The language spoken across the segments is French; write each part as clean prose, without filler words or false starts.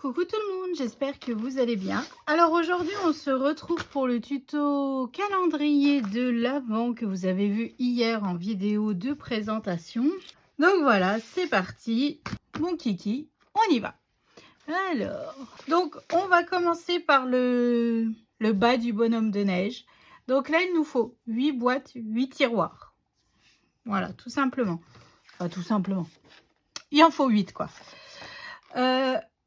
Coucou tout le monde, j'espère que vous allez bien. Alors aujourd'hui on se retrouve pour le tuto calendrier de l'Avent que vous avez vu hier en vidéo de présentation. Donc voilà, c'est parti, mon kiki, on y va. Alors, donc on va commencer par le bas du bonhomme de neige. Donc là il nous faut 8 boîtes, 8 tiroirs. Voilà, tout simplement. Enfin tout simplement. Il en faut 8 quoi.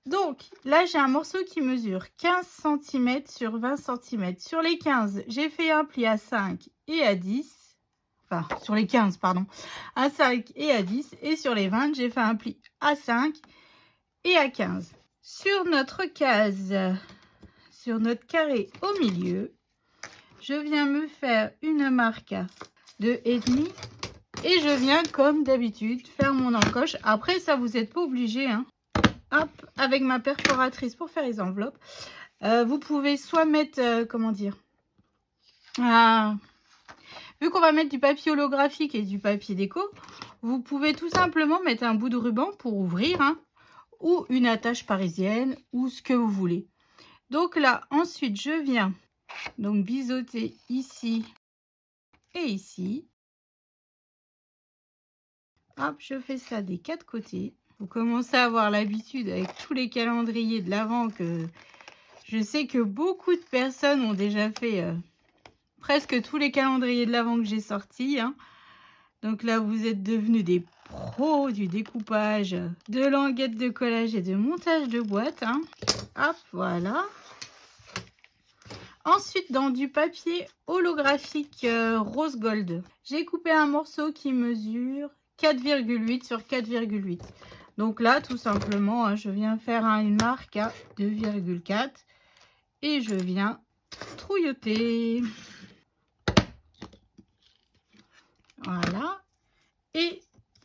Donc là j'ai un morceau qui mesure 15 cm sur 20 cm. Sur les 15, j'ai fait un pli à 5 et à 10. Enfin, sur les 15, pardon. À 5 et à 10. Et sur les 20, j'ai fait un pli à 5 et à 15. Sur notre case, sur notre carré au milieu, je viens me faire une marque de 2,5. Et je viens, comme d'habitude, faire mon encoche. Après, ça, vous n'êtes pas obligé, hein. Hop, avec ma perforatrice pour faire les enveloppes. Vous pouvez soit mettre, comment dire, vu qu'on va mettre du papier holographique et du papier déco, vous pouvez tout simplement mettre un bout de ruban pour ouvrir, hein, ou une attache parisienne, ou ce que vous voulez. Donc là, ensuite, je viens donc biseauter ici et ici. Hop, je fais ça des 4 côtés. Vous commencez à avoir l'habitude avec tous les calendriers de l'Avent que je sais que beaucoup de personnes ont déjà fait presque tous les calendriers de l'Avent que j'ai sortis, hein. Donc là, vous êtes devenus des pros du découpage, de languettes de collage et de montage de boîtes, hein. Hop, voilà. Ensuite, dans du papier holographique rose gold, j'ai coupé un morceau qui mesure 4,8 sur 4,8. Donc là, tout simplement, hein, je viens faire une marque à 2,4 et je viens trouilloter. Voilà. Et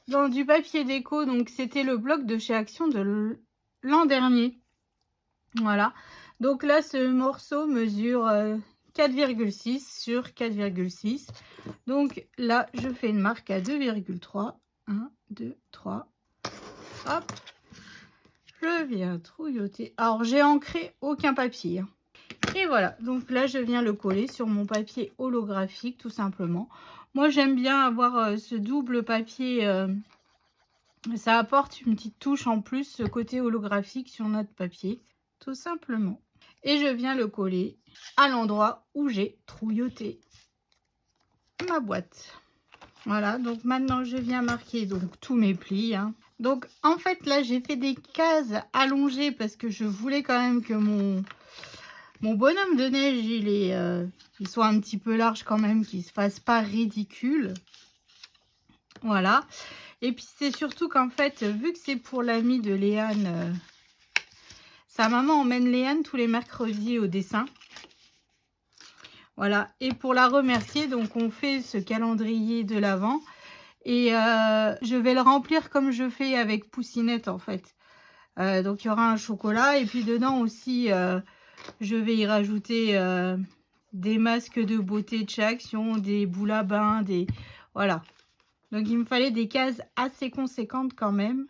dans du papier déco, donc c'était le bloc de chez Action de l'an dernier. Voilà. Donc là, ce morceau mesure 4,6 sur 4,6. Donc là, je fais une marque à 2,3. 1, 2, 3. Hop. Je viens trouilloter. Alors, j'ai ancré aucun papier. Et voilà. Donc là, je viens le coller sur mon papier holographique, tout simplement. Moi, j'aime bien avoir ce double papier. Ça apporte une petite touche en plus, ce côté holographique sur notre papier, tout simplement. Et je viens le coller à l'endroit où j'ai trouilloté ma boîte. Voilà, donc maintenant je viens marquer donc tous mes plis, hein. Donc en fait là j'ai fait des cases allongées parce que je voulais quand même que mon bonhomme de neige il soit un petit peu large quand même, qu'il se fasse pas ridicule. Voilà. Et puis c'est surtout qu'en fait, vu que c'est pour l'amie de Léane, sa maman emmène Léane tous les mercredis au dessin. Voilà, et pour la remercier, donc on fait ce calendrier de l'Avent. Et je vais le remplir comme je fais avec Poussinette en fait. Donc il y aura un chocolat et puis dedans aussi, je vais y rajouter des masques de beauté de chez Action, des boules à bain, des... Voilà. Donc il me fallait des cases assez conséquentes quand même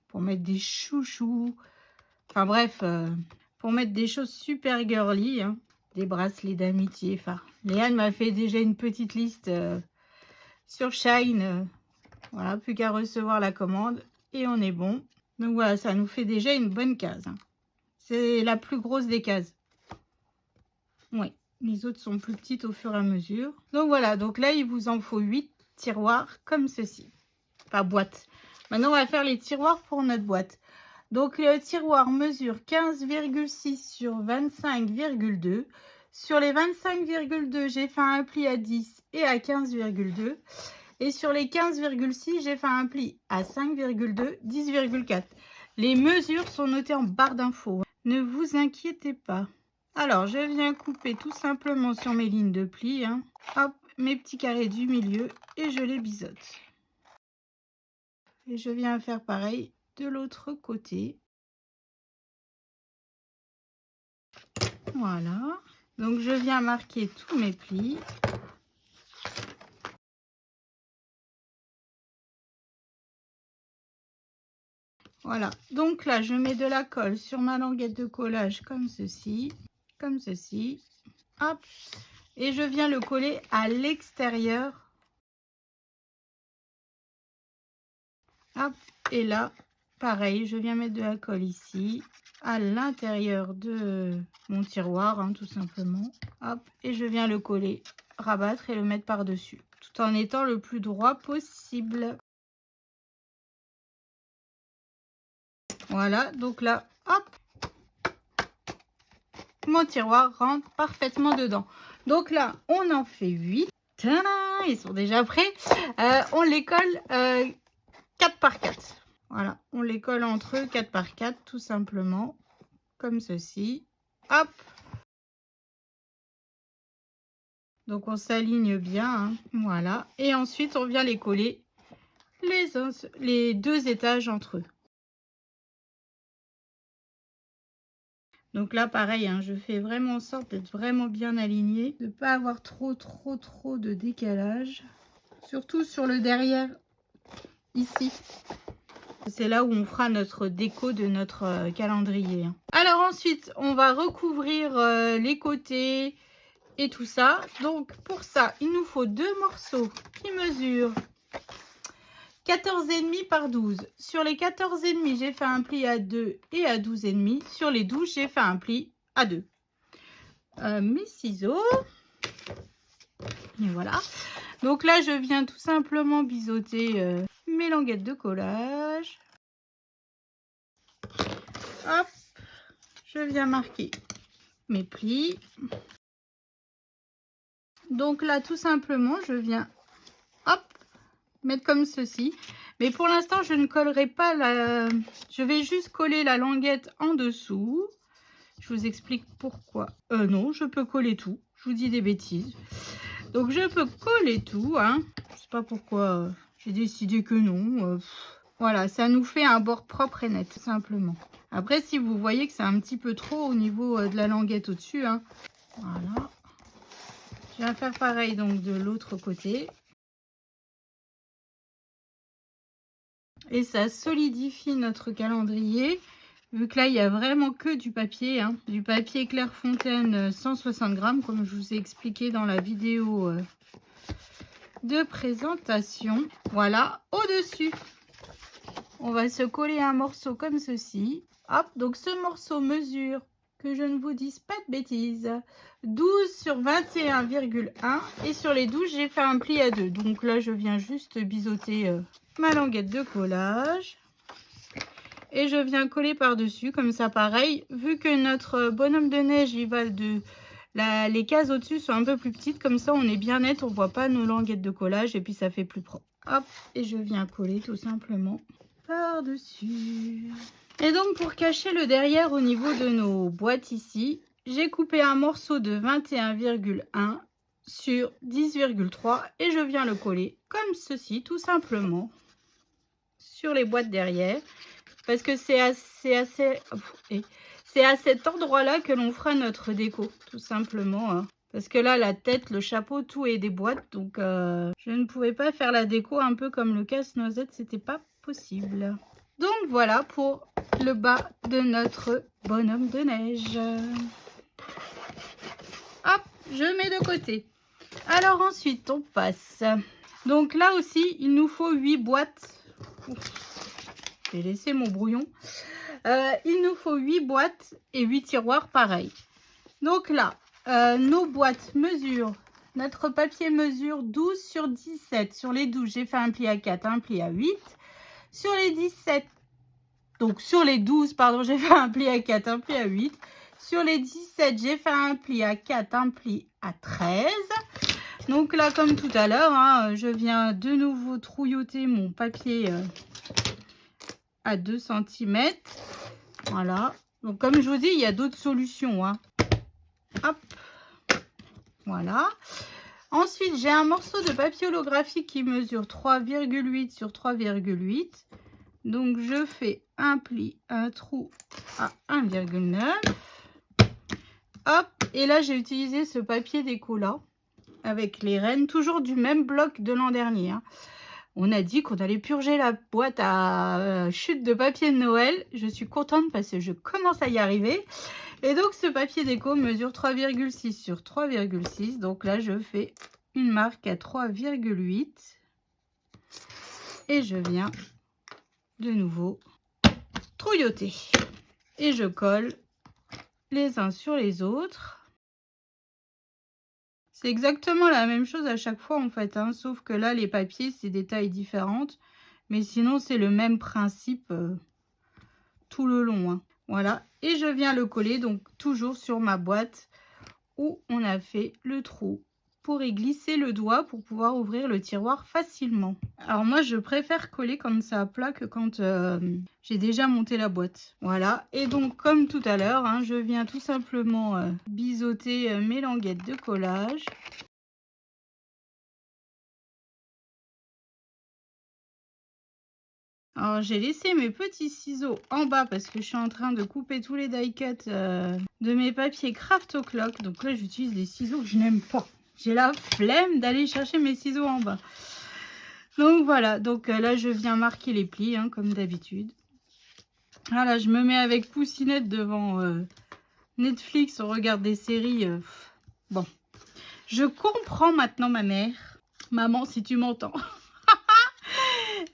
pour mettre des chouchous. Enfin bref, pour mettre des choses super girly, hein, des bracelets d'amitié. Enfin, Léane m'a fait déjà une petite liste sur Shine. Voilà, plus qu'à recevoir la commande et on est bon. Donc voilà, ça nous fait déjà une bonne case, hein. C'est la plus grosse des cases. Oui, les autres sont plus petites au fur et à mesure. Donc voilà, donc là, il vous en faut 8 tiroirs comme ceci. Pas boîte. Maintenant, on va faire les tiroirs pour notre boîte. Donc, le tiroir mesure 15,6 sur 25,2. Sur les 25,2, j'ai fait un pli à 10 et à 15,2. Et sur les 15,6, j'ai fait un pli à 5,2, 10,4. Les mesures sont notées en barre d'infos. Ne vous inquiétez pas. Alors, je viens couper tout simplement sur mes lignes de pli, hein. Hop, mes petits carrés du milieu et je les biseaute. Et je viens faire pareil de l'autre côté. Voilà. Donc, je viens marquer tous mes plis. Voilà, donc là, je mets de la colle sur ma languette de collage comme ceci, hop, et je viens le coller à l'extérieur, hop, et là, pareil, je viens mettre de la colle ici, à l'intérieur de mon tiroir, hein, tout simplement, hop, et je viens le coller, rabattre et le mettre par-dessus, tout en étant le plus droit possible. Voilà, donc là, hop, mon tiroir rentre parfaitement dedans. Donc là, on en fait 8. Tadam, ils sont déjà prêts. On les colle 4 par 4. Voilà, on les colle entre eux 4 par 4, tout simplement, comme ceci. Hop. Donc on s'aligne bien, hein, voilà. Et ensuite, on vient les coller les 2 étages entre eux. Donc là, pareil, hein, je fais vraiment en sorte d'être vraiment bien aligné, de ne pas avoir trop de décalage. Surtout sur le derrière, ici. C'est là où on fera notre déco de notre calendrier. Alors ensuite, on va recouvrir les côtés et tout ça. Donc pour ça, il nous faut 2 morceaux qui mesurent 14,5 par 12. Sur les 14,5, j'ai fait un pli à 2 et à 12,5. Sur les 12, j'ai fait un pli à 2. Mes ciseaux. Et voilà. Donc là, je viens tout simplement biseauter mes languettes de collage. Hop. Je viens marquer mes plis. Donc là, tout simplement, je viens, hop, mettre comme ceci. Mais pour l'instant, je ne collerai pas la... Je vais juste coller la languette en dessous. Je vous explique pourquoi. Non, je peux coller tout. Je vous dis des bêtises. Donc, je peux coller tout, hein. Je sais pas pourquoi j'ai décidé que non. Voilà, ça nous fait un bord propre et net, tout simplement. Après, si vous voyez que c'est un petit peu trop au niveau de la languette au-dessus, hein. Voilà. Je vais faire pareil donc de l'autre côté. Et ça solidifie notre calendrier. Vu que là, il n'y a vraiment que du papier. Hein, du papier Clairefontaine 160 grammes, comme je vous ai expliqué dans la vidéo de présentation. Voilà, au-dessus, on va se coller un morceau comme ceci. Hop, donc ce morceau mesure, que je ne vous dise pas de bêtises, 12 sur 21,1 et sur les 12 j'ai fait un pli à 2. Donc là je viens juste biseauter ma languette de collage et je viens coller par dessus comme ça. Pareil, vu que notre bonhomme de neige il va de les cases au dessus sont un peu plus petites, comme ça on est bien net, on voit pas nos languettes de collage et puis ça fait plus propre. Hop, et je viens coller tout simplement par dessus. Et donc pour cacher le derrière au niveau de nos boîtes ici, j'ai coupé un morceau de 21,1 sur 10,3 et je viens le coller comme ceci tout simplement sur les boîtes derrière, parce que c'est à cet endroit là que l'on fera notre déco tout simplement, hein. Parce que là la tête, le chapeau, tout est des boîtes, donc je ne pouvais pas faire la déco un peu comme le casse-noisette, c'était pas possible. Donc voilà pour le bas de notre bonhomme de neige. Hop, je mets de côté. Alors ensuite, on passe. Donc là aussi, il nous faut 8 boîtes. J'ai laissé mon brouillon. Il nous faut 8 boîtes et 8 tiroirs pareil. Donc là, nos boîtes mesurent, notre papier mesure 12 sur 17. Sur les 12, j'ai fait un pli à 4, un pli à 8. Sur les 17, donc sur les 12, pardon, j'ai fait un pli à 4, un pli à 8. Sur les 17, j'ai fait un pli à 4, un pli à 13. Donc là, comme tout à l'heure, hein, je viens de nouveau trouilloter mon papier à 2 cm. Voilà. Donc comme je vous dis, il y a d'autres solutions, hein. Hop. Voilà. Ensuite, j'ai un morceau de papier holographique qui mesure 3,8 sur 3,8. Donc, je fais un pli, un trou à 1,9. Hop, et là, j'ai utilisé ce papier déco là, avec les rennes, toujours du même bloc de l'an dernier, hein. On a dit qu'on allait purger la boîte à chute de papier de Noël. Je suis contente parce que je commence à y arriver. Et donc, ce papier déco mesure 3,6 sur 3,6. Donc là, je fais une marque à 3,8. Et je viens de nouveau trouilloter. Et je colle les uns sur les autres. C'est exactement la même chose à chaque fois en fait, hein, sauf que là, les papiers, c'est des tailles différentes. Mais sinon, c'est le même principe tout le long. Hein. Voilà, et je viens le coller donc toujours sur ma boîte où on a fait le trou pour y glisser le doigt pour pouvoir ouvrir le tiroir facilement. Alors moi, je préfère coller quand c'est à plat que quand j'ai déjà monté la boîte. Voilà, et donc comme tout à l'heure, hein, je viens tout simplement biseauter mes languettes de collage. Alors j'ai laissé mes petits ciseaux en bas parce que je suis en train de couper tous les die cuts de mes papiers Craft O'Clock. Donc là j'utilise des ciseaux que je n'aime pas. J'ai la flemme d'aller chercher mes ciseaux en bas. Donc voilà, donc là je viens marquer les plis hein, comme d'habitude. Voilà, je me mets avec Poussinette devant Netflix, on regarde des séries. Bon, je comprends maintenant ma mère. Maman, si tu m'entends.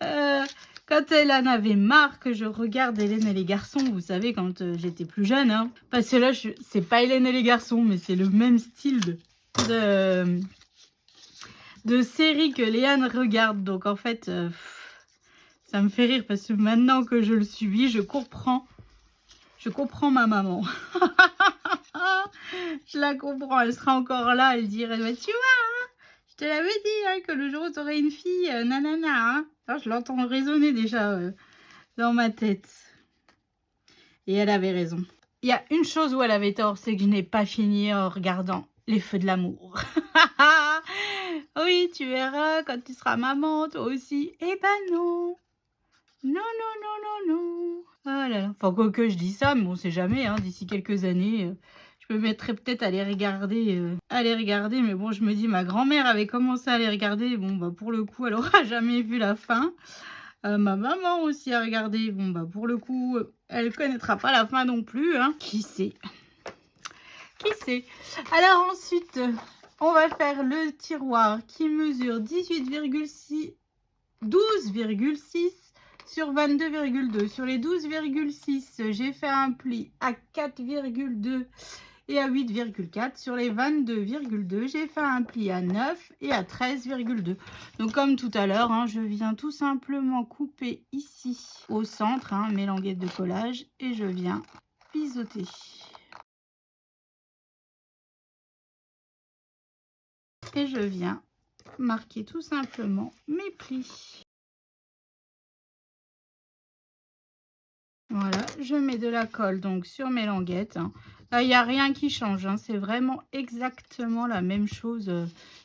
Quand elle en avait marre que je regarde Hélène et les garçons, vous savez, quand j'étais plus jeune. Hein, parce que là, c'est pas Hélène et les garçons, mais c'est le même style de série que Léane regarde. Donc en fait, ça me fait rire parce que maintenant que je le subis, je comprends ma maman. Je la comprends, elle sera encore là, elle dirait, bah, tu vois, hein, je te l'avais dit hein, que le jour où tu aurais une fille, nanana. Hein. Alors, je l'entends résonner déjà dans ma tête. Et elle avait raison. Il y a une chose où elle avait tort, c'est que je n'ai pas fini en regardant Les Feux de l'amour. Oui, tu verras quand tu seras maman, toi aussi. Eh ben non. Non, non, non, non, non. Ah là là. Enfin, quoi que je dis ça, mais on sait jamais. Hein, d'ici quelques années, je me mettrai peut-être à les regarder. Mais bon, je me dis, ma grand-mère avait commencé à les regarder. Bon, bah pour le coup, elle aura jamais vu la fin. Ma maman aussi a regardé. Bon, bah pour le coup, elle connaîtra pas la fin non plus. Hein. Qui sait? Qui sait? Alors ensuite, on va faire le tiroir qui mesure 18,6, 12,6 sur 22,2. Sur les 12,6, j'ai fait un pli à 4,2 et à 8,4. Sur les 22,2, j'ai fait un pli à 9 et à 13,2. Donc comme tout à l'heure, hein, je viens tout simplement couper ici au centre hein, mes languettes de collage et je viens biseauter. Et je viens marquer tout simplement mes plis. Voilà, je mets de la colle donc sur mes languettes. Hein. Là, il n'y a rien qui change. Hein. C'est vraiment exactement la même chose.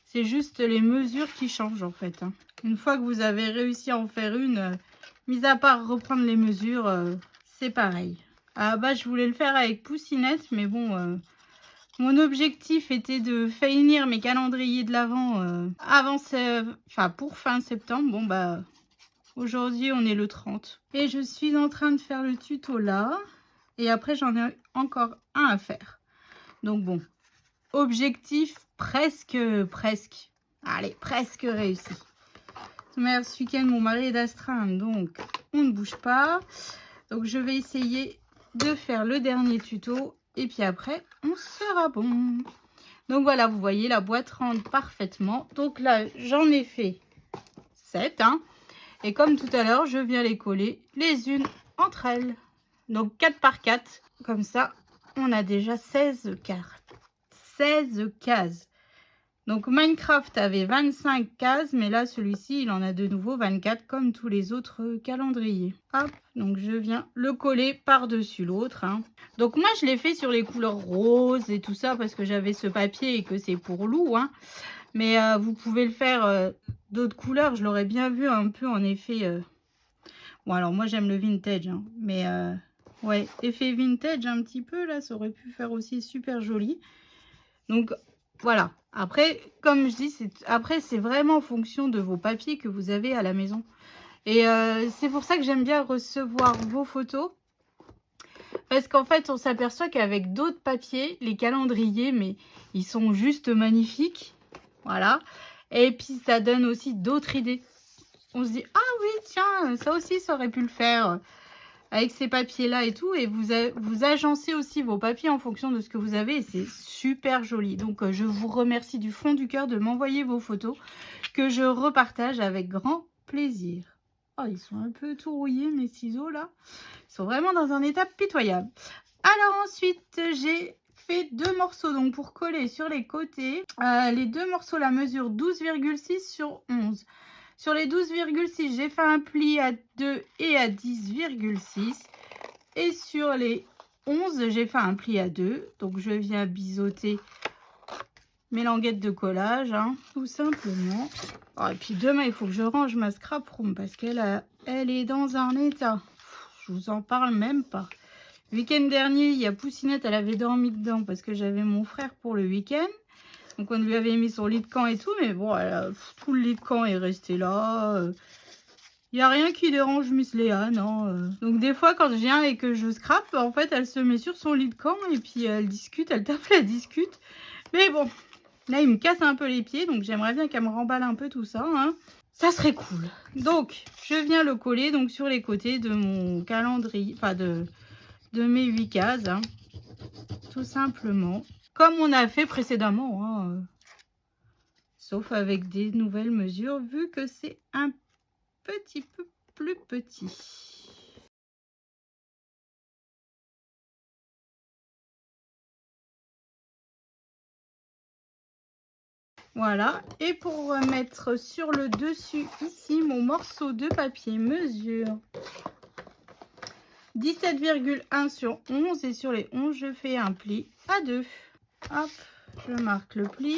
C'est juste les mesures qui changent en fait. Hein. Une fois que vous avez réussi à en faire une, mis à part reprendre les mesures, c'est pareil. À la base, je voulais le faire avec Poussinette, mais bon, mon objectif était de finir mes calendriers de l'Avent pour fin septembre. Bon, bah... Aujourd'hui, on est le 30. Et je suis en train de faire le tuto là. Et après, j'en ai encore un à faire. Donc bon, objectif presque. Allez, presque réussi. Mais ce week-end, mon mari est d'astreinte, donc on ne bouge pas. Donc je vais essayer de faire le dernier tuto. Et puis après, on sera bon. Donc voilà, vous voyez, la boîte rentre parfaitement. Donc là, j'en ai fait 7, hein. Et comme tout à l'heure, je viens les coller les unes entre elles. Donc 4 par 4. Comme ça, on a déjà 16 cases. Donc Minecraft avait 25 cases, mais là, celui-ci, il en a de nouveau 24 comme tous les autres calendriers. Hop, donc je viens le coller par-dessus l'autre. Hein. Donc moi, je l'ai fait sur les couleurs roses et tout ça parce que j'avais ce papier et que c'est pour loup. Hein. Mais vous pouvez le faire d'autres couleurs. Je l'aurais bien vu un peu en effet. Bon, alors moi j'aime le vintage. Hein, mais ouais, effet vintage un petit peu là. Ça aurait pu faire aussi super joli. Donc voilà. Après, comme je dis, c'est vraiment en fonction de vos papiers que vous avez à la maison. Et c'est pour ça que j'aime bien recevoir vos photos. Parce qu'en fait, on s'aperçoit qu'avec d'autres papiers, les calendriers, mais ils sont juste magnifiques. Voilà. Et puis, ça donne aussi d'autres idées. On se dit, ah oui, tiens, ça aussi, ça aurait pu le faire avec ces papiers-là et tout. Et vous agencez aussi vos papiers en fonction de ce que vous avez. Et c'est super joli. Donc, je vous remercie du fond du cœur de m'envoyer vos photos que je repartage avec grand plaisir. Oh, ils sont un peu tout rouillés, mes ciseaux, là. Ils sont vraiment dans un état pitoyable. Alors ensuite, j'ai fait 2 morceaux donc pour coller sur les côtés. Les 2 morceaux, la mesure 12,6 sur 11. Sur les 12,6, j'ai fait un pli à 2 et à 10,6. Et sur les 11, j'ai fait un pli à 2. Donc je viens biseauter mes languettes de collage, hein, tout simplement. Oh, et puis demain, il faut que je range ma scrap room parce qu'elle elle est dans un état. Je vous en parle même pas. Le week-end dernier, il y a Poussinette, elle avait dormi dedans parce que j'avais mon frère pour le week-end. Donc on lui avait mis son lit de camp et tout, mais bon, tout le lit de camp est resté là. Il n'y a rien qui dérange Miss Léa, non. Donc des fois, quand je viens et que je scrape, en fait, elle se met sur son lit de camp et puis elle discute, elle tape, elle discute. Mais bon, là, il me casse un peu les pieds, donc j'aimerais bien qu'elle me remballe un peu tout ça, hein. Ça serait cool. Donc, je viens le coller donc sur les côtés de mon calendrier, enfin de mes 8 cases, hein, tout simplement. Comme on a fait précédemment, hein, sauf avec des nouvelles mesures, vu que c'est un petit peu plus petit. Voilà, et pour mettre sur le dessus ici, mon morceau de papier mesure 17,1 sur 11 et sur les 11, je fais un pli à 2. Hop, je marque le pli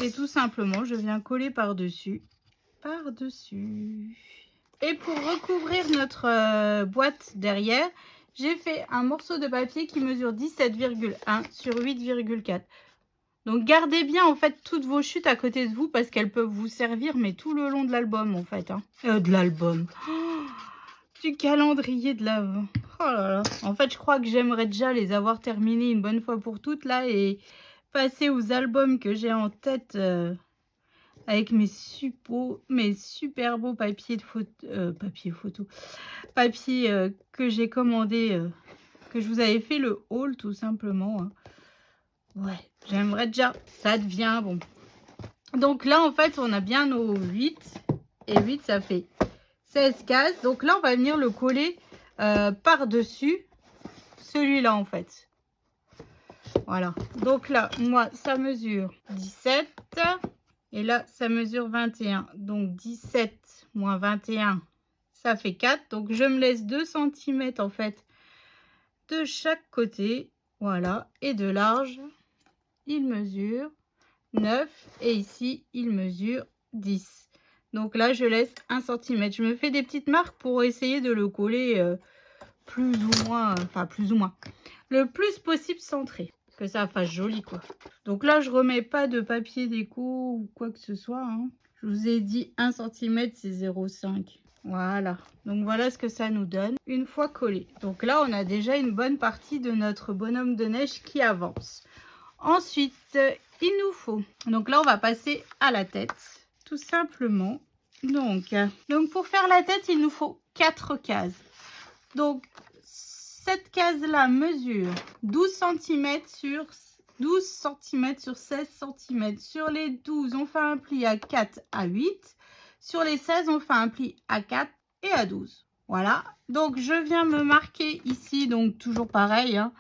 et tout simplement, je viens coller par-dessus, par-dessus. Et pour recouvrir notre boîte derrière, j'ai fait un morceau de papier qui mesure 17,1 sur 8,4. Donc gardez bien en fait toutes vos chutes à côté de vous parce qu'elles peuvent vous servir mais tout le long de l'album en fait. Hein. De l'album. Oh, du calendrier de l'avant. Oh là là. En fait je crois que j'aimerais déjà les avoir terminés une bonne fois pour toutes là et passer aux albums que j'ai en tête avec mes super beaux papiers de photo. Papier que j'ai commandé, que je vous avais fait le haul tout simplement. Hein. Ouais, j'aimerais déjà. Ça devient bon. Donc là, en fait, on a bien nos 8. Et 8, ça fait 16 cases. Donc là, on va venir le coller par-dessus celui-là, en fait. Voilà. Donc là, moi, ça mesure 17. Et là, ça mesure 21. Donc 17 moins 21, ça fait 4. Donc je me laisse 2 cm, en fait, de chaque côté. Voilà. Et de large, il mesure 9 et ici il mesure 10. Donc là je laisse 1 cm. Je me fais des petites marques pour essayer de le coller plus ou moins, enfin plus ou moins, le plus possible centré, que ça fasse joli quoi. Donc là je remets pas de papier déco ou quoi que ce soit, hein. Je vous ai dit 1 cm c'est 0,5. Voilà, donc voilà ce que ça nous donne une fois collé. Donc là on a déjà une bonne partie de notre bonhomme de neige qui avance. Ensuite, il nous faut, donc là on va passer à la tête, tout simplement. Donc pour faire la tête, il nous faut 4 cases. Donc cette case-là mesure 12 cm sur 12 cm sur 16 cm. Sur les 12, on fait un pli à 4 à 8. Sur les 16, on fait un pli à 4 et à 12. Voilà. Donc je viens me marquer ici, donc toujours pareil, hein,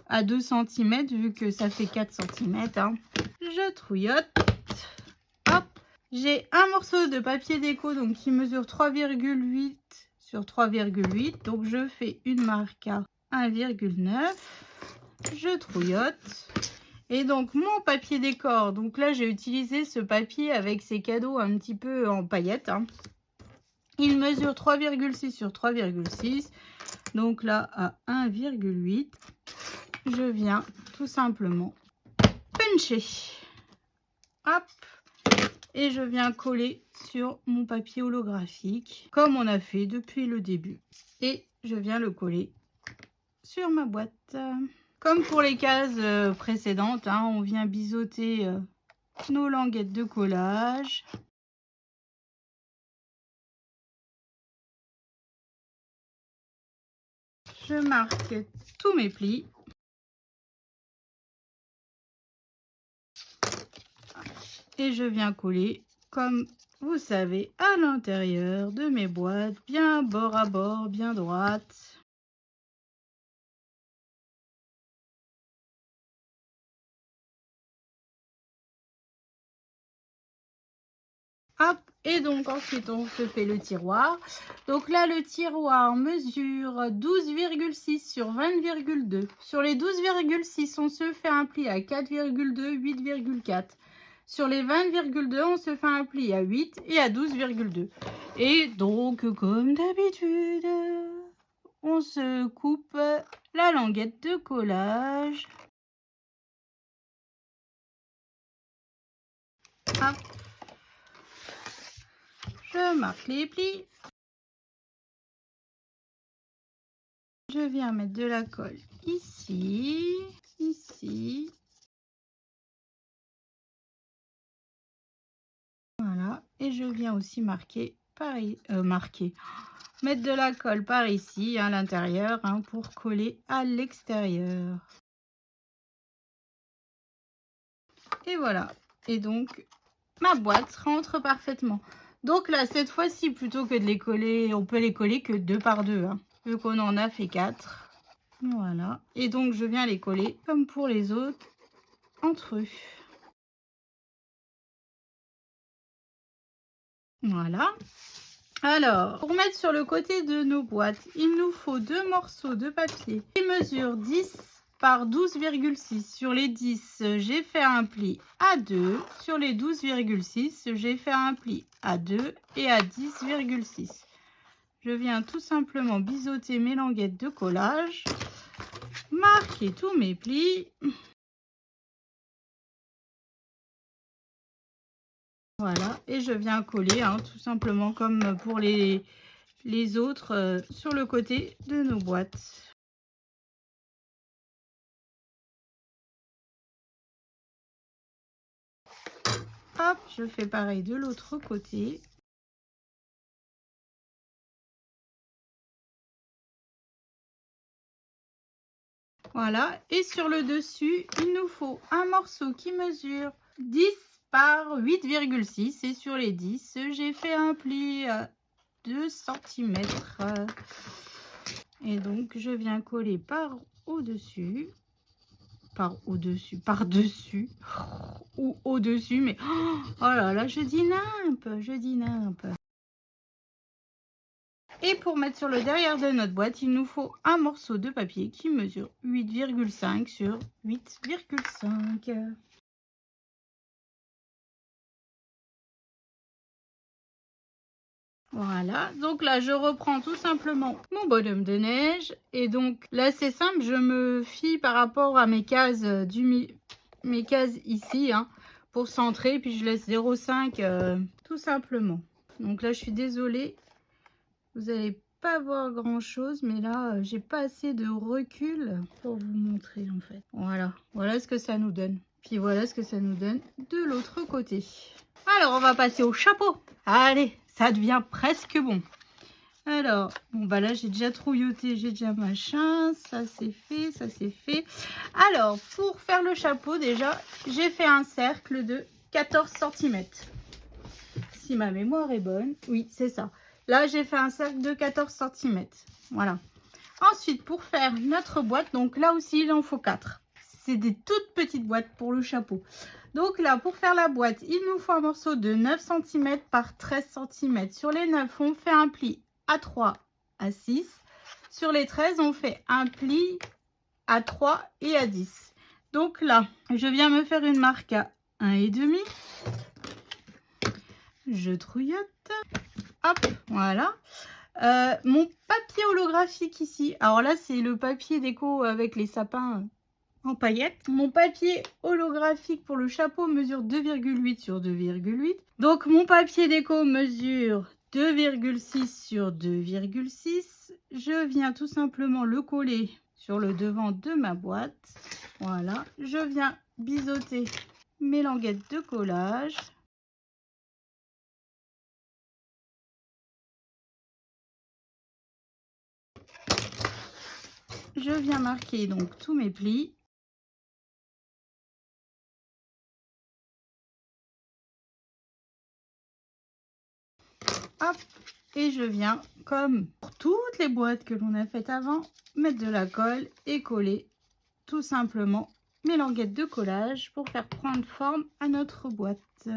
à 2 cm vu que ça fait 4 cm. Hein. Je trouillote. Hop. J'ai un morceau de papier déco donc qui mesure 3,8 sur 3,8. Donc je fais une marque à 1,9. Je trouillote. Et donc mon papier décor, donc là j'ai utilisé ce papier avec ses cadeaux un petit peu en paillettes. Hein. Il mesure 3,6 sur 3,6. Donc là à 1,8. Je viens tout simplement puncher. Hop. Et je viens coller sur mon papier holographique, comme on a fait depuis le début. Et je viens le coller sur ma boîte. Comme pour les cases précédentes, hein, on vient biseauter nos languettes de collage. Je marque tous mes plis. Et je viens coller, comme vous savez, à l'intérieur de mes boîtes, bien bord à bord, bien droite. Hop, et donc ensuite on se fait le tiroir. Donc là le tiroir mesure 12,6 sur 20,2. Sur les 12,6 on se fait un pli à 4,2, 8,4. Sur les 20,2 on se fait un pli à 8 et à 12,2. Et donc comme d'habitude on se coupe la languette de collage. Hop. Je marque les plis. Je viens mettre de la colle ici, ici. Voilà. Et je viens aussi marquer pareil, mettre de la colle par ici à l'intérieur hein, pour coller à l'extérieur. Et voilà. Et donc, ma boîte rentre parfaitement. Donc là, cette fois-ci, plutôt que de les coller, on peut les coller que 2 par 2. Hein, vu qu'on en a fait 4. Voilà. Et donc, je viens les coller comme pour les autres entre eux. Voilà. Alors, pour mettre sur le côté de nos boîtes, il nous faut 2 morceaux de papier qui mesurent 10 par 12,6. Sur les 10, j'ai fait un pli à 2. Sur les 12,6, j'ai fait un pli à 2 et à 10,6. Je viens tout simplement biseauter mes languettes de collage, marquer tous mes plis. Voilà, et je viens coller, hein, tout simplement comme pour les autres sur le côté de nos boîtes. Hop, je fais pareil de l'autre côté. Voilà, et sur le dessus, il nous faut un morceau qui mesure 10 par 8,6 et sur les 10, j'ai fait un pli à 2 cm. Et donc, je viens coller par au-dessus. Par-dessus ou au-dessus, mais oh là là, je dis nimp. Et pour mettre sur le derrière de notre boîte, il nous faut un morceau de papier qui mesure 8,5 sur 8,5. Voilà, donc là je reprends tout simplement mon bonhomme de neige et donc là c'est simple, je me fie par rapport à mes cases mes cases ici hein, pour centrer, puis je laisse 0,5 tout simplement. Donc là je suis désolée, vous n'allez pas voir grand chose, mais là j'ai pas assez de recul pour vous montrer en fait. Voilà ce que ça nous donne. Puis voilà ce que ça nous donne de l'autre côté. Alors, on va passer au chapeau. Allez, ça devient presque bon. Alors, bon, bah là, j'ai déjà trouilloté, j'ai déjà machin. Ça, c'est fait, ça, c'est fait. Alors, pour faire le chapeau, déjà, j'ai fait un cercle de 14 cm. Si ma mémoire est bonne, oui, c'est ça. Là, j'ai fait un cercle de 14 cm. Voilà. Ensuite, pour faire notre boîte, donc là aussi, il en faut 4. C'est des toutes petites boîtes pour le chapeau. Donc là, pour faire la boîte, il nous faut un morceau de 9 cm par 13 cm. Sur les 9, on fait un pli à 3 à 6. Sur les 13, on fait un pli à 3 et à 10. Donc là, je viens me faire une marque à 1,5. Je trouillote. Hop, voilà. Mon papier holographique ici. Alors là, c'est le papier déco avec les sapins en paillettes. Mon papier holographique pour le chapeau mesure 2,8 sur 2,8. Donc mon papier déco mesure 2,6 sur 2,6. Je viens tout simplement le coller sur le devant de ma boîte. Voilà, je viens biseauter mes languettes de collage. Je viens marquer donc tous mes plis. Hop, et je viens, comme pour toutes les boîtes que l'on a faites avant, mettre de la colle et coller tout simplement mes languettes de collage pour faire prendre forme à notre boîte.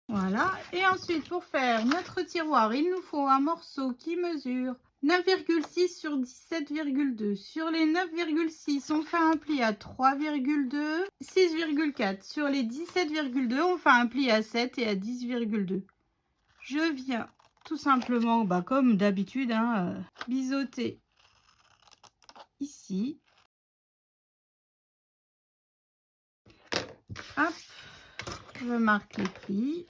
Voilà, et ensuite pour faire notre tiroir, il nous faut un morceau qui mesure 9,6 sur 17,2. Sur les 9,6, on fait un pli à 3,2, 6,4. Sur les 17,2, on fait un pli à 7 et à 10,2. Je viens tout simplement, comme d'habitude, biseauter ici. Hop, je marque les plis.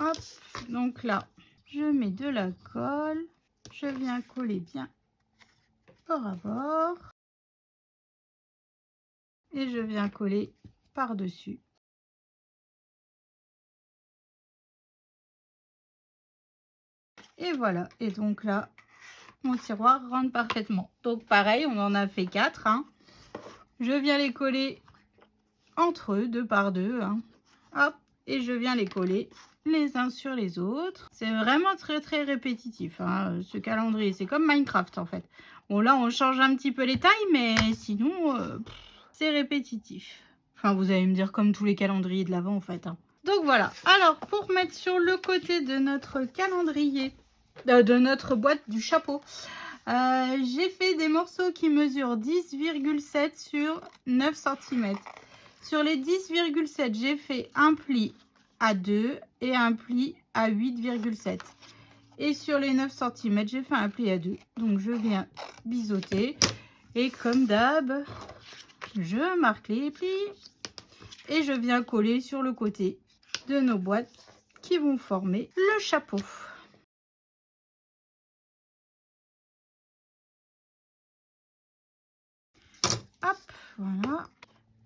Hop, donc là, je mets de la colle. Je viens coller bien bord à bord. Et je viens coller par-dessus. Et voilà. Et donc là, mon tiroir rentre parfaitement. Donc pareil, on en a fait 4. Je viens les coller entre eux, 2 par 2. Hop, et je viens les coller les uns sur les autres. C'est vraiment très très répétitif, ce calendrier. C'est comme Minecraft en fait. Bon là, on change un petit peu les tailles, mais sinon, c'est répétitif. Enfin, vous allez me dire comme tous les calendriers de l'Avent en fait. Donc voilà. Alors, pour mettre sur le côté de notre calendrier, de notre boîte du chapeau, j'ai fait des morceaux qui mesurent 10,7 sur 9 cm. Sur les 10,7, j'ai fait un pli à 2 et un pli à 8,7. Et sur les 9 cm, j'ai fait un pli à 2. Donc, je viens biseauter. Et comme d'hab, je marque les plis. Et je viens coller sur le côté de nos boîtes qui vont former le chapeau. Hop, voilà.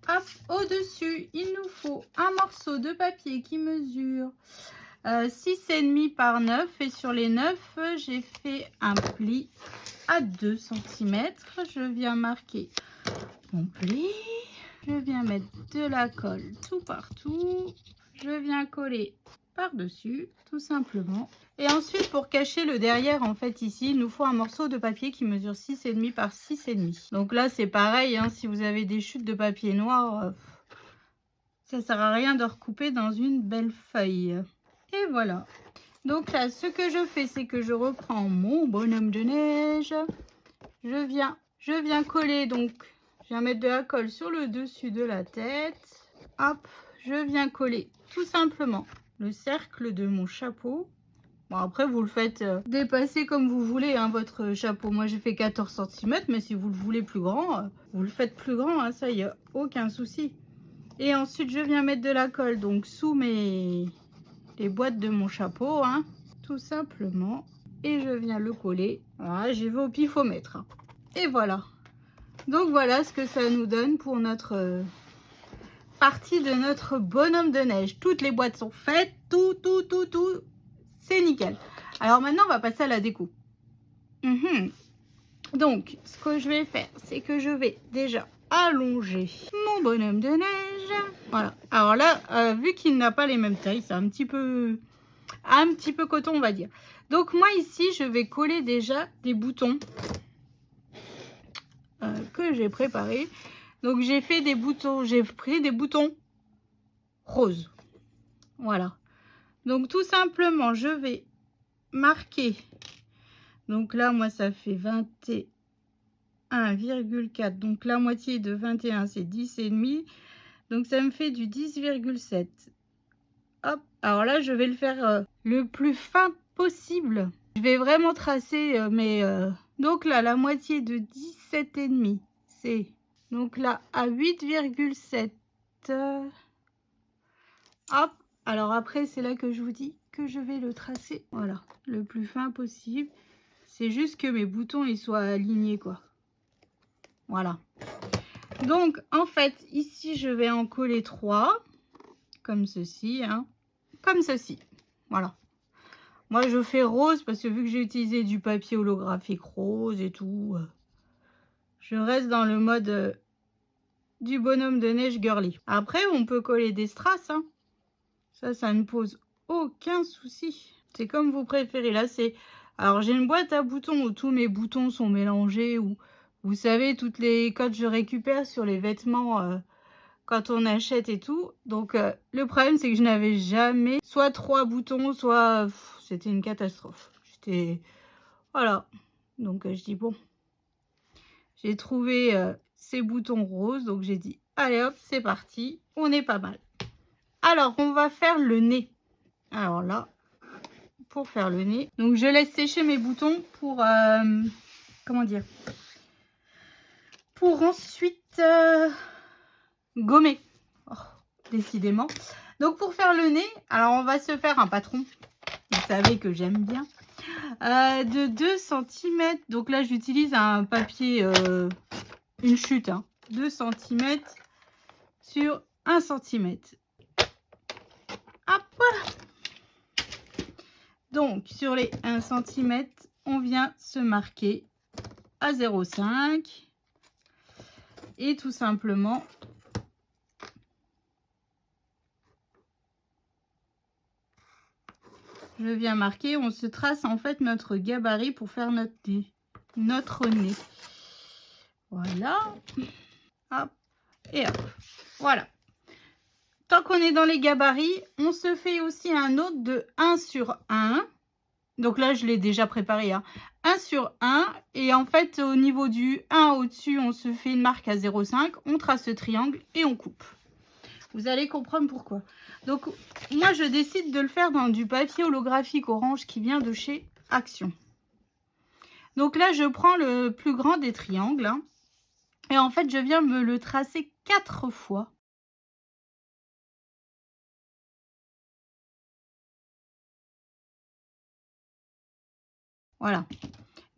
Hop, au-dessus, il nous faut un morceau de papier qui mesure 6,5 par 9. Et sur les 9, j'ai fait un pli à 2 cm. Je viens marquer mon pli. Je viens mettre de la colle tout partout. Je viens coller par-dessus, tout simplement. Et ensuite, pour cacher le derrière, en fait, ici, il nous faut un morceau de papier qui mesure 6,5 par 6,5. Donc là, c'est pareil, si vous avez des chutes de papier noir, ça sert à rien de recouper dans une belle feuille. Et voilà. Donc là, ce que je fais, c'est que je reprends mon bonhomme de neige. Je viens coller, donc, je viens mettre de la colle sur le dessus de la tête. Hop, je viens coller tout simplement le cercle de mon chapeau. Bon, après, vous le faites dépasser comme vous voulez, votre chapeau. Moi, j'ai fait 14 cm, mais si vous le voulez plus grand, vous le faites plus grand, ça, il n'y a aucun souci. Et ensuite, je viens mettre de la colle donc sous les boîtes de mon chapeau, tout simplement. Et je viens le coller. Voilà, j'y vais au pifomètre. Et voilà. Donc, voilà ce que ça nous donne pour notre partie de notre bonhomme de neige. Toutes les boîtes sont faites, tout, c'est nickel. Alors maintenant, on va passer à la déco. Donc, ce que je vais faire, c'est que je vais déjà allonger mon bonhomme de neige. Voilà. Alors là, vu qu'il n'a pas les mêmes tailles, c'est un petit peu coton, on va dire. Donc moi ici, je vais coller déjà des boutons que j'ai préparés. Donc j'ai fait des boutons, j'ai pris des boutons roses. Voilà. Donc tout simplement, je vais marquer. Donc là, moi, ça fait 21. 1,4. Donc la moitié de 21, c'est 10,5. Donc ça me fait du 10,7. Hop, alors là, je vais le faire le plus fin possible. Je vais vraiment tracer donc là, la moitié de 17,5, c'est donc là à 8,7. Hop, alors après, c'est là que je vous dis que je vais le tracer. Voilà, le plus fin possible. C'est juste que mes boutons, ils soient alignés, quoi. Voilà. Donc, en fait, ici, je vais en coller 3, comme ceci, hein. Comme ceci. Voilà. Moi, je fais rose parce que vu que j'ai utilisé du papier holographique rose et tout, je reste dans le mode du bonhomme de neige girly. Après, on peut coller des strass, hein. Ça ne pose aucun souci. C'est comme vous préférez. Là, c'est... Alors, j'ai une boîte à boutons où tous mes boutons sont mélangés. Ou vous savez, toutes les codes je récupère sur les vêtements... quand on achète et tout. Donc, le problème, c'est que je n'avais jamais soit 3 boutons, soit... C'était une catastrophe. J'étais... Voilà. Donc, je dis, bon, j'ai trouvé ces boutons roses. Donc, j'ai dit, allez hop, c'est parti. On est pas mal. Alors, on va faire le nez. Alors là, pour faire le nez. Donc, je laisse sécher mes boutons pour... comment dire? Pour ensuite gommer. Oh, décidément. Donc pour faire le nez, alors on va se faire un patron. Vous savez que j'aime bien. De 2 cm. Donc là j'utilise un papier, une chute. Hein, 2 cm sur 1 cm. Hop. Donc sur les 1 cm, on vient se marquer à 0,5. Et tout simplement... je viens marquer, on se trace en fait notre gabarit pour faire notre nez. Voilà. Hop. Et hop. Voilà. Tant qu'on est dans les gabarits, on se fait aussi un autre de 1 sur 1. Donc là, je l'ai déjà préparé. Hein. 1 sur 1. Et en fait, au niveau du 1 au-dessus, on se fait une marque à 0,5. On trace ce triangle et on coupe. Vous allez comprendre pourquoi. Donc, moi, je décide de le faire dans du papier holographique orange qui vient de chez Action. Donc là, je prends le plus grand des triangles. Hein, et en fait, je viens me le tracer 4 fois. Voilà.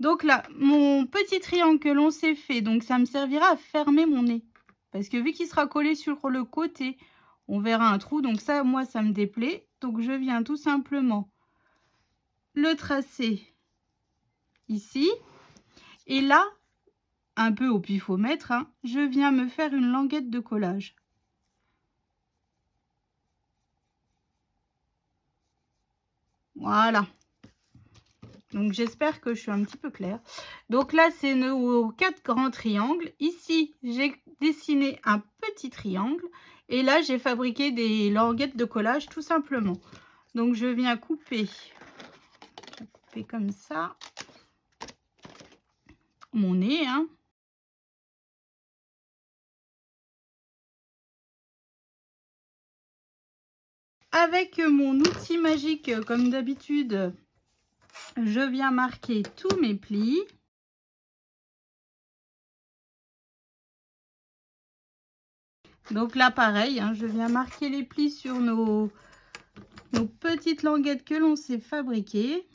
Donc là, mon petit triangle que l'on s'est fait, donc ça me servira à fermer mon nez. Parce que vu qu'il sera collé sur le côté, on verra un trou. Donc ça, moi, ça me déplaît. Donc je viens tout simplement le tracer ici. Et là, un peu au pifomètre, hein, je viens me faire une languette de collage. Voilà. Donc j'espère que je suis un petit peu claire. Donc là, c'est nos 4 grands triangles. Ici, j'ai dessiné un petit triangle. Et là, j'ai fabriqué des languettes de collage tout simplement. Donc je viens couper. Je vais couper comme ça. Mon nez, hein. Avec mon outil magique, comme d'habitude, je viens marquer tous mes plis. Donc là, pareil, hein, je viens marquer les plis sur nos petites languettes que l'on s'est fabriquées.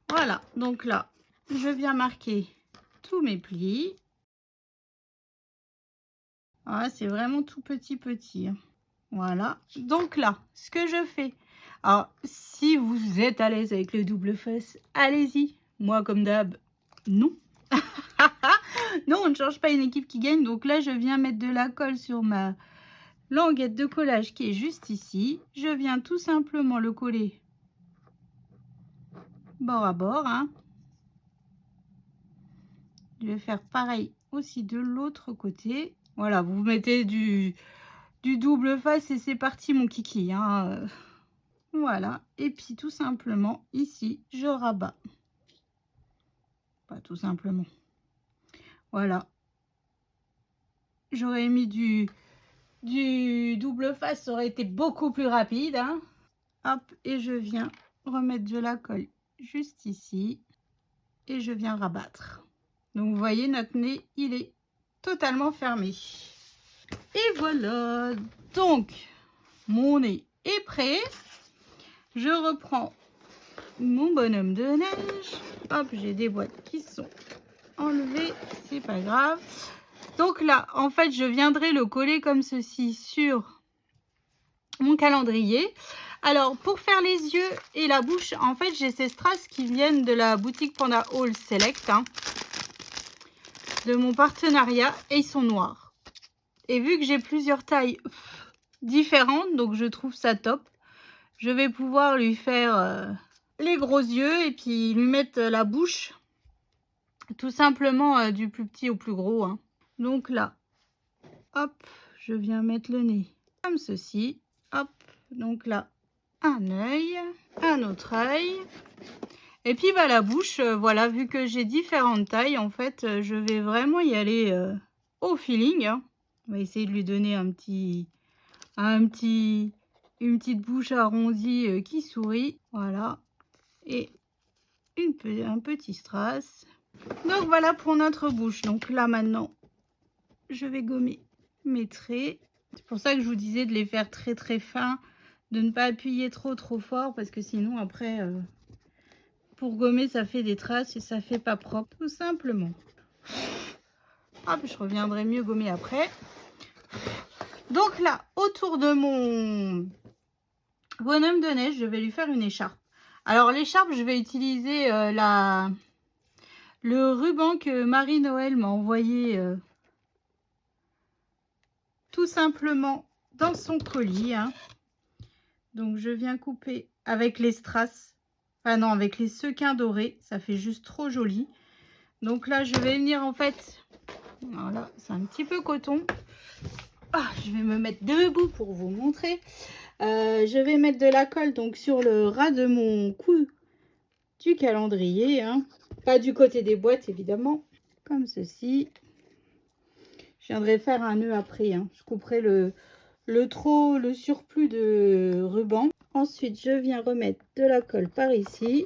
Voilà, donc là, je viens marquer tous mes plis. Ah, c'est vraiment tout petit. Hein. Voilà, donc là, ce que je fais... Alors, si vous êtes à l'aise avec le double face, allez-y. Moi, comme d'hab, non. Non, on ne change pas une équipe qui gagne. Donc là, je viens mettre de la colle sur ma languette de collage qui est juste ici. Je viens tout simplement le coller bord à bord. Hein. Je vais faire pareil aussi de l'autre côté. Voilà, vous mettez du double face et c'est parti mon kiki. Hein. Voilà, et puis tout simplement ici, je rabats. quoi, tout simplement. Voilà. J'aurais mis du double face, ça aurait été beaucoup plus rapide, hein. Hop, et je viens remettre de la colle juste ici et je viens rabattre. Donc vous voyez, notre nez, il est totalement fermé. Et voilà, donc mon nez est prêt. Je reprends mon bonhomme de neige. Hop, j'ai des boîtes qui sont enlevées, c'est pas grave. Donc là, en fait, je viendrai le coller comme ceci sur mon calendrier. Alors, pour faire les yeux et la bouche, en fait, j'ai ces strass qui viennent de la boutique Panda Hall Select, hein, de mon partenariat, et ils sont noirs. Et vu que j'ai plusieurs tailles différentes, donc je trouve ça top. Je vais pouvoir lui faire les gros yeux et puis lui mettre la bouche, tout simplement du plus petit au plus gros, hein. Donc là, hop, je viens mettre le nez comme ceci. Hop, donc là, un œil, un autre œil. Et puis bah, la bouche, voilà, vu que j'ai différentes tailles, en fait, je vais vraiment y aller au feeling, hein. On va essayer de lui donner une petite bouche arrondie qui sourit. Voilà. Et un petit strass. Donc voilà pour notre bouche. Donc là maintenant, je vais gommer mes traits. C'est pour ça que je vous disais de les faire très très fins, de ne pas appuyer trop fort parce que sinon après pour gommer ça fait des traces et ça fait pas propre tout simplement. Hop, je reviendrai mieux gommer après. Donc là, autour de mon bonhomme de neige, je vais lui faire une écharpe. Alors l'écharpe, je vais utiliser le ruban que Marie-Noël m'a envoyé tout simplement dans son colis, hein. Donc je viens couper avec les strass, enfin non, avec les sequins dorés, ça fait juste trop joli. Donc là, je vais venir en fait, voilà, c'est un petit peu coton. Ah, je vais me mettre debout pour vous montrer. Je vais mettre de la colle donc sur le ras de mon cou du calendrier, hein. Pas du côté des boîtes évidemment, comme ceci. Je viendrai faire un nœud après, hein. Je couperai le surplus de ruban. Ensuite, je viens remettre de la colle par ici.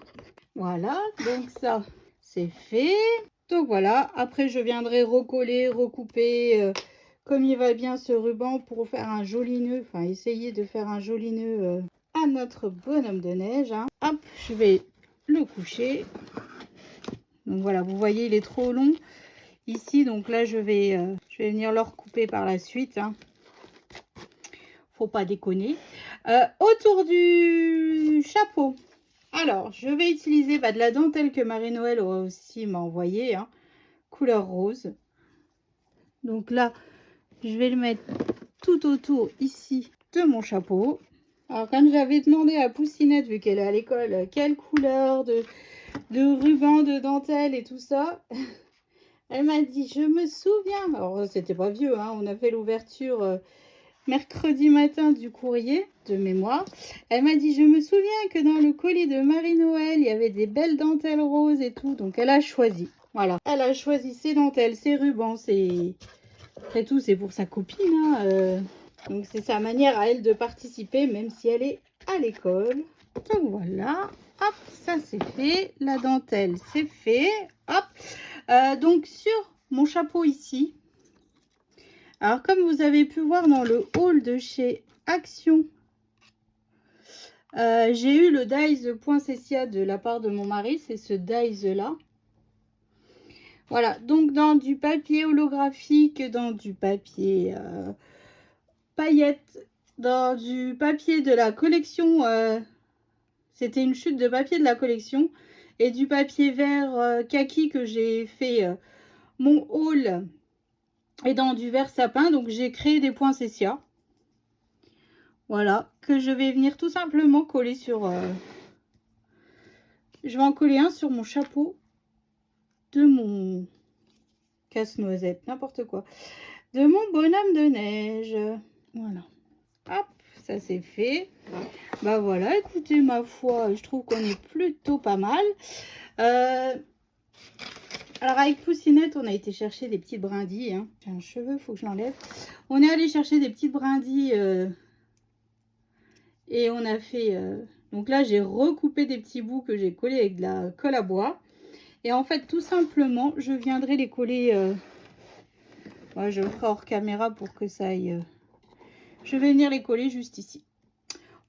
Voilà, donc ça, c'est fait. Donc voilà, après je viendrai recoller, recouper comme il va bien ce ruban pour faire un joli nœud. Enfin, essayer de faire un joli nœud à notre bonhomme de neige, hein. Hop, je vais le coucher. Donc voilà, vous voyez, il est trop long ici. Donc là, je vais venir le recouper par la suite, hein. Faut pas déconner. Autour du chapeau, alors je vais utiliser de la dentelle que Marie-Noël aussi m'a envoyé, hein, couleur rose. Donc là, je vais le mettre tout autour ici de mon chapeau. Alors comme j'avais demandé à Poussinette, vu qu'elle est à l'école, quelle couleur de ruban, de dentelle et tout ça, elle m'a dit, je me souviens, alors c'était pas vieux, hein, on a fait l'ouverture mercredi matin du courrier de mémoire. Elle m'a dit, je me souviens que dans le colis de Marie-Noël, il y avait des belles dentelles roses et tout. Donc elle a choisi. Voilà. Elle a choisi ses dentelles, ses rubans, ses... Après tout, c'est pour sa copine, hein. Donc c'est sa manière à elle de participer, même si elle est à l'école. Donc voilà. Hop, ça c'est fait. La dentelle, c'est fait. Hop. Donc sur mon chapeau ici, alors, comme vous avez pu voir dans le haul de chez Action, j'ai eu le dies Poinsettia de la part de mon mari. C'est ce dies là. Voilà, donc dans du papier holographique, dans du papier paillettes, dans du papier de la collection. C'était une chute de papier de la collection. Et du papier vert kaki que j'ai fait mon haul. Et dans du vert sapin, donc j'ai créé des poinsettias. Voilà, que je vais venir tout simplement coller sur... je vais en coller un sur mon chapeau de mon casse-noisette, n'importe quoi. De mon bonhomme de neige. Voilà. Hop, ça c'est fait. Bah voilà, écoutez, ma foi, je trouve qu'on est plutôt pas mal. Alors avec Poussinette, on a été chercher des petites brindilles. Hein. J'ai un cheveu, il faut que je l'enlève. On est allé chercher des petites brindilles et on a fait... Donc là, j'ai recoupé des petits bouts que j'ai collés avec de la colle à bois. Et en fait, tout simplement, je viendrai les coller... ouais, je le ferai hors caméra pour que ça aille... je vais venir les coller juste ici.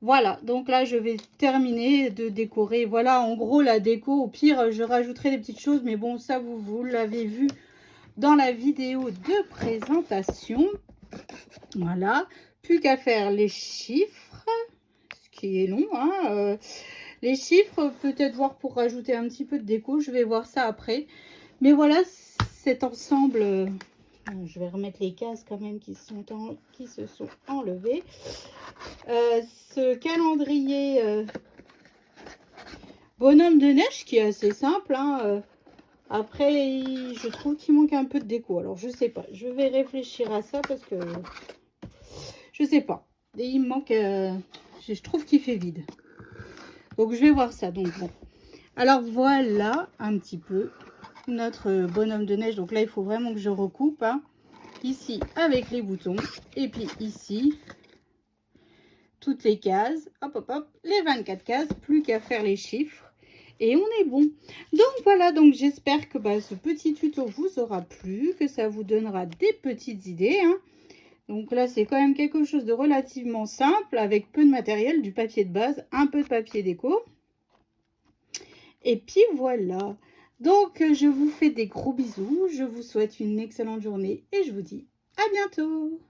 Voilà, donc là, je vais terminer de décorer. Voilà, en gros, la déco. Au pire, je rajouterai des petites choses. Mais bon, ça, vous l'avez vu dans la vidéo de présentation. Voilà, plus qu'à faire les chiffres, ce qui est long. Hein, les chiffres, peut-être voir pour rajouter un petit peu de déco. Je vais voir ça après. Mais voilà, cet ensemble... je vais remettre les cases quand même qui se sont enlevées. Ce calendrier bonhomme de neige qui est assez simple. Hein, après, je trouve qu'il manque un peu de déco. Alors, je sais pas. Je vais réfléchir à ça parce que je sais pas. Et il me manque... je trouve qu'il fait vide. Donc, je vais voir ça. Donc, bon. Alors, voilà un petit peu notre bonhomme de neige. Donc là, il faut vraiment que je recoupe. Hein. Ici, avec les boutons. Et puis ici, toutes les cases. Hop, hop, hop. Les 24 cases. Plus qu'à faire les chiffres. Et on est bon. Donc voilà, donc j'espère que ce petit tuto vous aura plu, que ça vous donnera des petites idées. Hein. Donc là, c'est quand même quelque chose de relativement simple, avec peu de matériel, du papier de base, un peu de papier déco. Et puis voilà. Donc je vous fais des gros bisous, je vous souhaite une excellente journée et je vous dis à bientôt.